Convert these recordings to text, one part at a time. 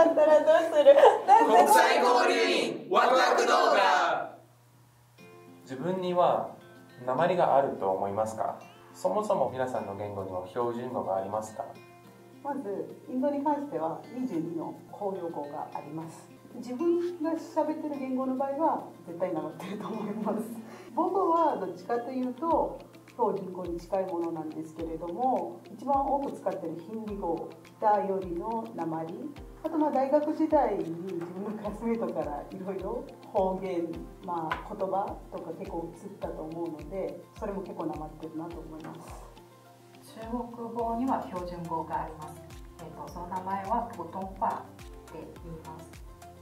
かったらどうする？国際交流員ワクワク動画。自分には訛りがあると思いますか？そもそも皆さんの言語には標準語がありますか？まずインドに関しては22の公用語があります。自分が喋ってる言語の場合は絶対なまってると思います。母語はどっちかというと標準語に近いものなんですけれども、一番多く使っているヒンディ語、北よりの訛り、あと大学時代に自分のクラスメートからいろいろ方言、言葉とか結構移ったと思うので、それも結構なまってるなと思います。中国語には標準語があります。その名前は普通話って言います。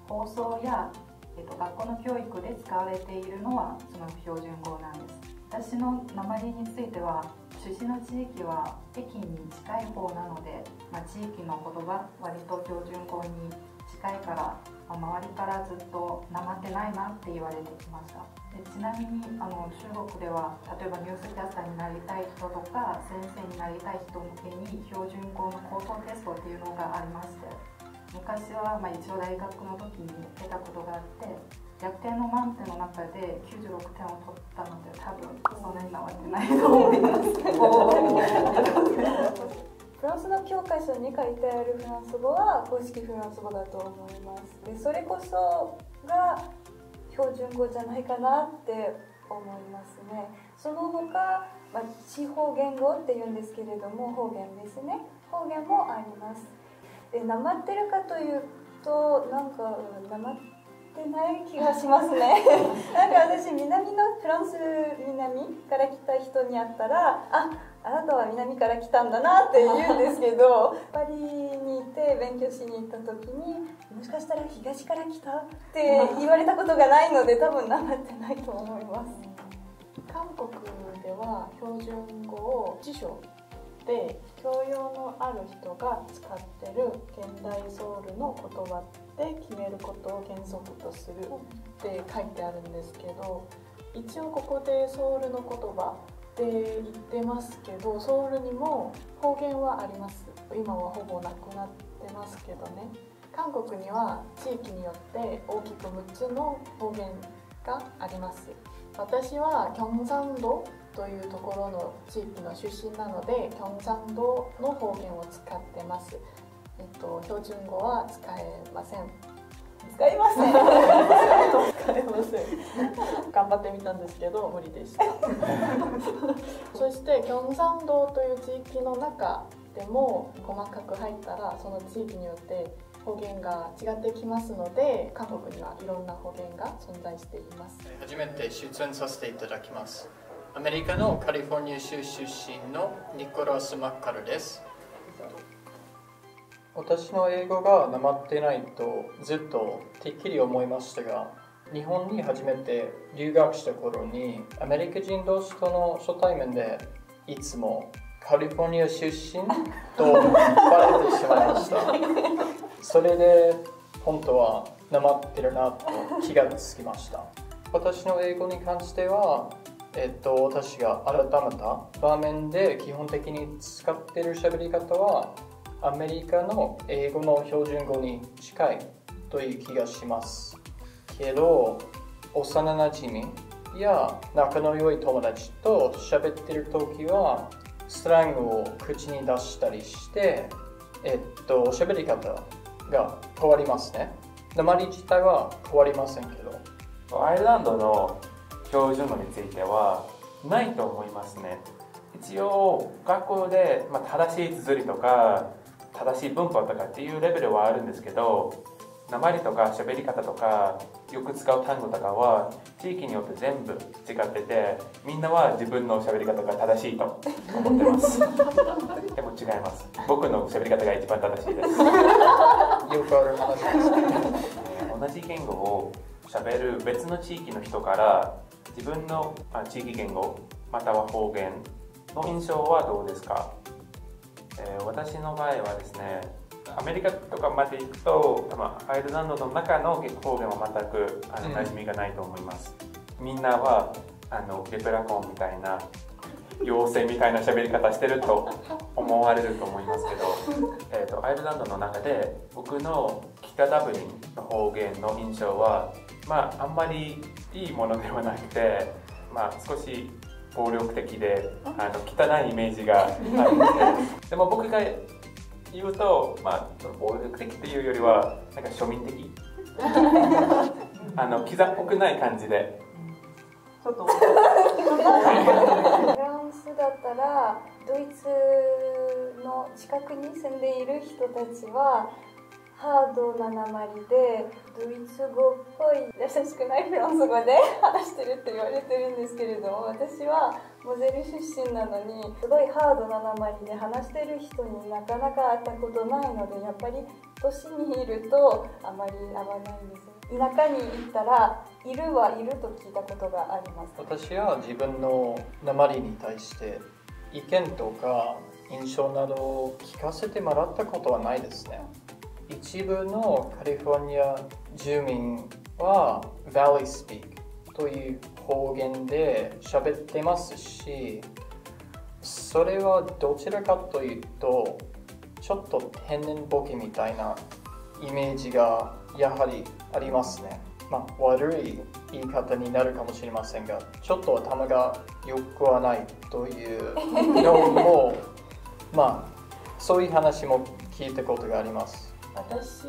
放送や、学校の教育で使われているのはその標準語なんです。私の訛りについては、出身の地域は北京に近い方なので、地域の言葉割と標準語に近いから、周りからずっとなまってないなって言われてきました。でちなみに中国では例えばニュースキャスターになりたい人とか先生になりたい人向けに標準語の高等テストっていうのがありまして、昔は一応大学の時に受けたことがあって、100点の満点の中で96点を取ったので、多分そんなになまってないと思います。フランスの教科書に書いてあるフランス語は公式フランス語だと思います。でそれこそが標準語じゃないかなって思いますね。その他、地方言語って言うんですけれども、方言ですね。方言もあります。でなまってるかというと、なまってない気がしますね。私フランス南から来た人に会ったら、あなたは南から来たんだなって言うんですけど、パリにいて勉強しに行った時に、もしかしたら東から来たって言われたことがないので、多分なまってないと思います。韓国では標準語を辞書で教養のある人が使ってる現代ソウルの言葉で決めることを原則とするって書いてあるんですけど、一応ここでソウルの言葉って言ってますけど、ソウルにも方言はあります。今はほぼなくなってますけどね。韓国には地域によって大きく6つの方言があります。私はキョンサンドというところの地域の出身なので、キョンサンドの方言を使ってます。標準語は使えません。使いません。使えません。頑張ってみたんですけど無理でした。そしてキョンサンドという地域の中でも細かく入ったら、その地域によって方言が違ってきますので、韓国にはいろんな方言が存在しています。初めて出演させていただきます。アメリカのカリフォルニア州出身のニコラス・マッカルです。私の英語がなまってないとずっとてっきり思いましたが、日本に初めて留学した頃にアメリカ人同士との初対面でいつもカリフォルニア出身とバレてしまいました。それで本当はなまってるなと気がつきました。私の英語に関しては私が改めた場面で基本的に使っている喋り方はアメリカの英語の標準語に近いという気がしますけど、幼なじみや仲の良い友達と喋っている時はスラングを口に出したりして喋り方が変わりますね。訛り自体は変わりませんけど、アイルランドの標準語についてはないと思いますね。一応学校で、正しい綴りとか正しい文法とかっていうレベルはあるんですけど、訛りとか喋り方とかよく使う単語とかは地域によって全部違ってて、みんなは自分の喋り方が正しいと思ってますでも違います。僕の喋り方が一番正しいですよくある話です同じ言語を喋る別の地域の人から自分の地域言語または方言の印象はどうですか？私の場合はですね、アメリカとかまで行くとアイルランドの中の方言は全く馴染みがないと思います。みんなはレプラコンみたいな妖精みたいな喋り方してると思われると思いますけど、アイルランドの中で僕の北ダブリンの方言の印象は、あんまりいいものではなくて、少し暴力的で汚いイメージがあるんですね。でも僕が言うと、暴力的っていうよりはなんか庶民的キザっぽくない感じで。ちょっとフランスだったらドイツの近くに住んでいる人たちはハードな訛りでドイツ語っぽい優しくないフランス語で話してるって言われてるんですけれども、私はモゼル出身なのにすごいハードな訛りで話してる人になかなか会ったことないので、やっぱり都市にいるとあまり会わないんです。田舎に行ったらいるはいると聞いたことがあります。私は自分の訛りに対して意見とか印象などを聞かせてもらったことはないですね。一部のカリフォルニア住民は Valley Speak という方言で喋ってますし、それはどちらかというとちょっと天然ボケみたいなイメージがやはりありますね。悪い言い方になるかもしれませんが、ちょっと頭が良くはないというのもそういう話も聞いたことがあります。私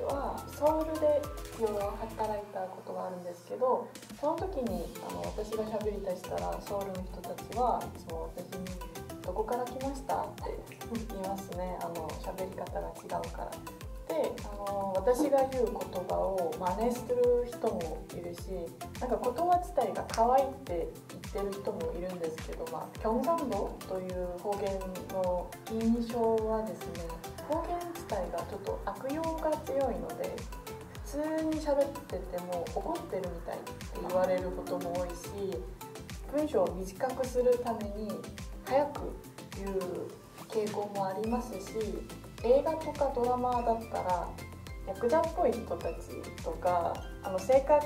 はソウルで働いたことがあるんですけど、その時に私が喋り出したらソウルの人たちはいつも私に「どこから来ました?」って言いますね。喋り方が違うから。で私が言う言葉を真似する人もいるし、なんか言葉自体が可愛いって言ってる人もいるんですけど、キョンサンドという方言の印象はですね、方言自体がちょっと悪用が強いので、普通に喋ってても怒ってるみたいって言われることも多いし、文章を短くするために早く言う傾向もありますし、映画とかドラマだったらヤクザっぽい人たちとか性格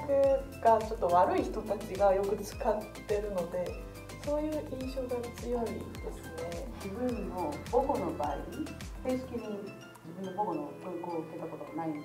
がちょっと悪い人たちがよく使ってるので、そういう印象が強いですね。自分の母語の場合、正式に自分の母語の教育を受けたことがないんで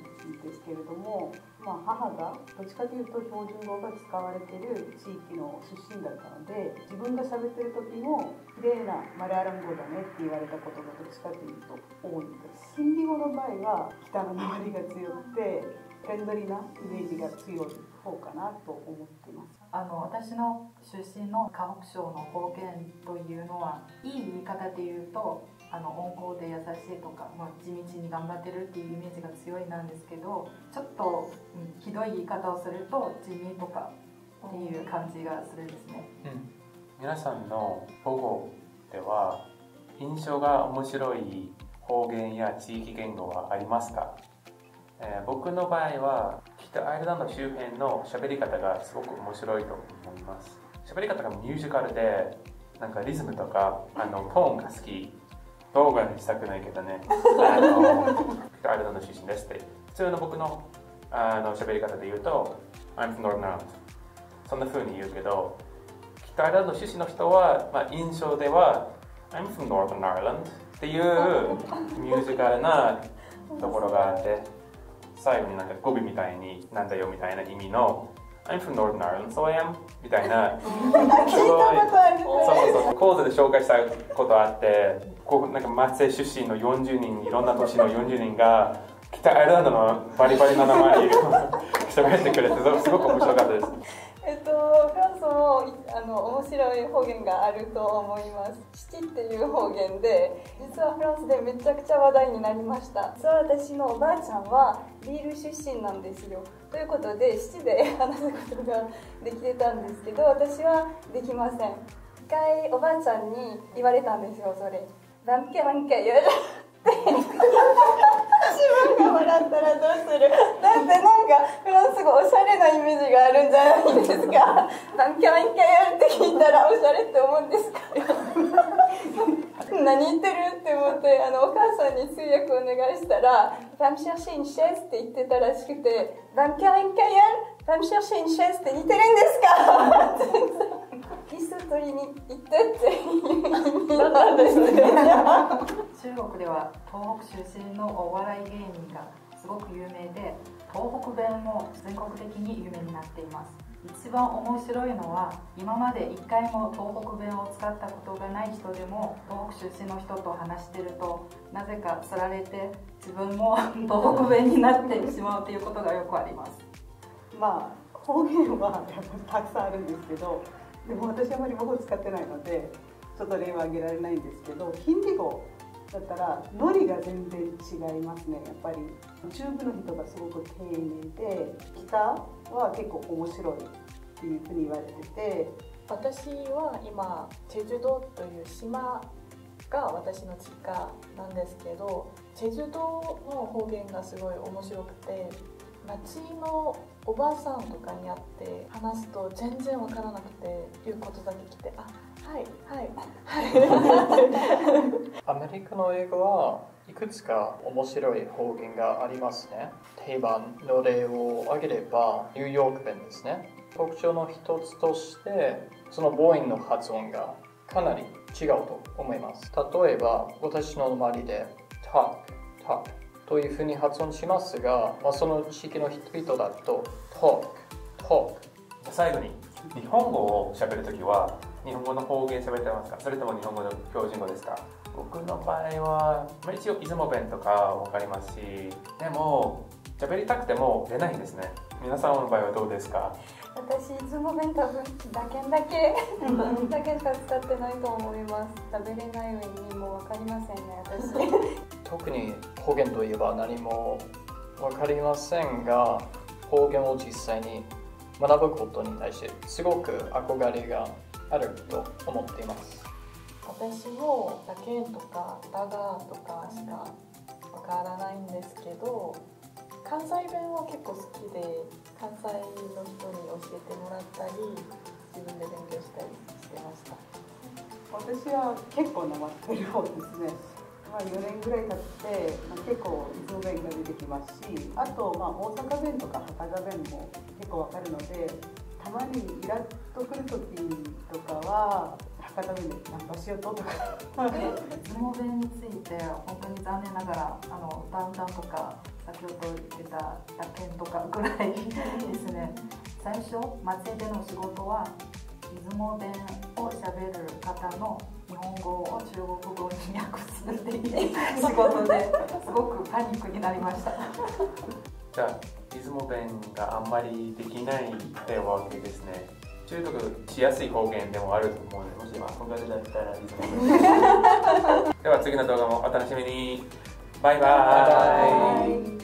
すけれども、母がどっちかというと標準語が使われている地域の出身だったので、自分が喋ってる時も綺麗なマラヤラム語だねって言われたことがどっちかというと多いです。ヒンディ語の場合は北の訛りが強くてフレンドリーなイメージが強い方かなと思っています。私の出身の河北省の方言というのは、いい言い方で言うと温厚で優しいとか、地道に頑張ってるっていうイメージが強いなんですけど、ちょっと、ひどい言い方をすると地味とかっていう感じがするんですね。皆さんの母語では印象が面白い方言や地域言語はありますか？僕の場合は北アイルランド周辺の喋り方がすごく面白いと思います。喋り方がミュージカルで、なんかリズムとかトーンが好き。動画にしたくないけどね、北アイルランド出身ですって、普通の僕の喋り方で言うと I'm from Northern Ireland、 そんな風に言うけど、北アイルランド出身の人は、印象では I'm from Northern Ireland っていうミュージカルなところがあって、最後になんか語尾みたいになんだよみたいな意味のI'm from Northern Ireland, so I am みたいな、すごいそう講座で紹介したことあって、なんか松江出身の40人、いろんな都市の40人が北アイルランドのバリバリな名前を喋ってくれて、すごく面白かったです。フランスも面白い方言があると思います。シチっていう方言で、実はフランスでめちゃくちゃ話題になりました。実は私のおばあちゃんはリール出身なんですよ。ということでシチで話すことができてたんですけど、私はできません。一回おばあちゃんに言われたんですよ、それ。なんけなんけ言うって自分が笑ったらどうする？だってなんかフランス語おしゃれなイメージがあるんじゃないですか。なんけなんけ言うって聞いたらおしゃれって思うんですか？何言ってるって思って、お母さんに通訳お願いしたら「Va me chercher une chaise」って言ってたらしくて「Va me chercher une chaise」「Va me chercher une chaise」って似てるんですか？キス取りに行ってってなんですね。中国では東北出身のお笑い芸人がすごく有名で、東北弁も全国的に有名になっています。一番面白いのは、今まで一回も東北弁を使ったことがない人でも東北出身の人と話してるとなぜかつられて自分も東北弁になってしまうということがよくあります。まあ方言はやっぱりたくさんあるんですけど、でも私あまり母語使ってないのでちょっと例は挙げられないんですけど、ヒンディー語だったらノリが全然違いますね。やっぱり中部の人がすごく丁寧で、北は結構面白いっていうふうに言われてて、私は今チェジュ島という島が私の実家なんですけど、チェジュ島の方言がすごい面白くて、町のおばあさんとかに会って話すと全然わからなくて、言うことだけ来て、あ、はいはいはいアメリカの英語はいくつか面白い方言がありますね。定番の例を挙げればニューヨーク弁ですね。特徴の一つとしてその母音の発音がかなり違うと思います。例えば私の周りで talk というふうに発音しますが、その地域の人々だと talk。 最後に日本語を喋るときは日本語の方言喋ってますか、それとも日本語の標準語ですか？僕の場合は、一応出雲弁とか分かりますし、でも喋りたくても出ないんですね。皆さんの場合はどうですか？私出雲弁多分だけしか使ってないと思います。食べれない上にもう分かりませんね、私。特に方言といえば何も分かりませんが、方言を実際に学ぶことに対してすごく憧れがあると思っています。私もだけんとかだがとかしかわからないんですけど、関西弁は結構好きで、関西の人に教えてもらったり自分で勉強したりしてました。私は結構なまってる方ですね。4年ぐらい経って、結構出雲弁が出てきますし、あと大阪弁とか博多弁も結構わかるので、たまにイラッとくる時とかは博多弁でナンパしようとか。出雲弁について本当に残念ながらだんだんとか先ほど言ってただけんとかぐらいですね。最初町での仕事は出雲弁をしゃべる方の日本語を中国語に訳すっていう仕事ですごくパニックになりました。じゃあ出雲弁があんまりできないってわけですね。習得しやすい方言でもあると思うので、もし憧れだったら出雲弁では次の動画もお楽しみに。バイバイ。